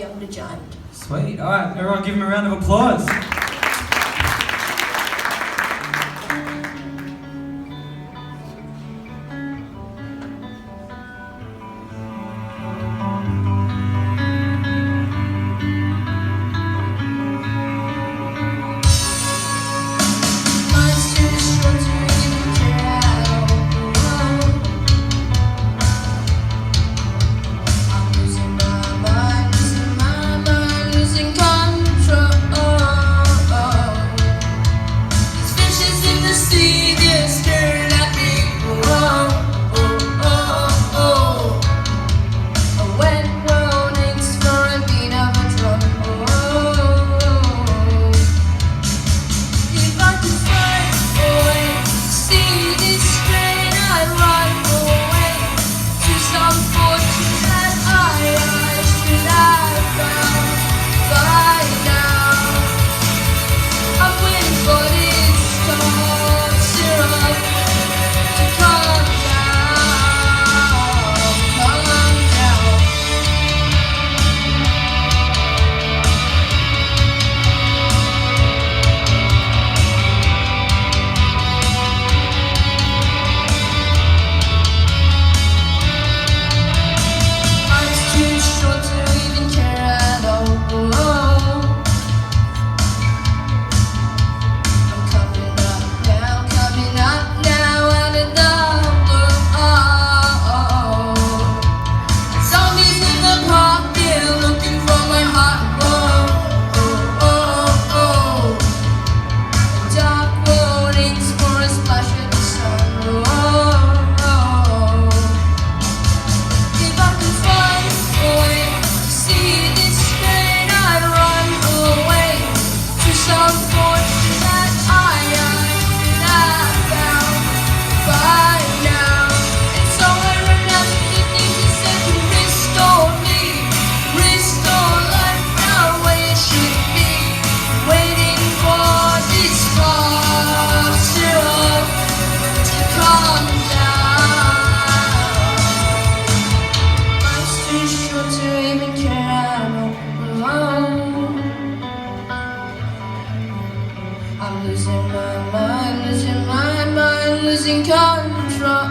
Young the Giant. Sweet. All right, everyone give him a round of applause. I'm losing my mind, losing my mind, losing control.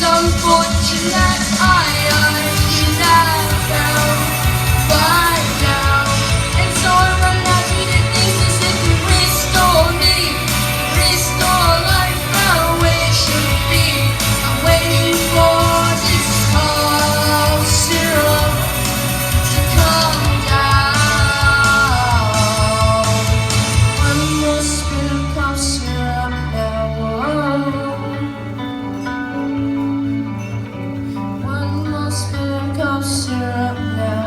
Unfortunate, I should have found by now. And so I run out to the things that can restore me, restore life the way it should be. I'm waiting for this cough syrup to come down. One more spin of cough syrup now. Cough syrup now.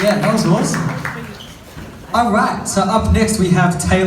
Yeah, that was awesome. All right, so up next we have Taylor.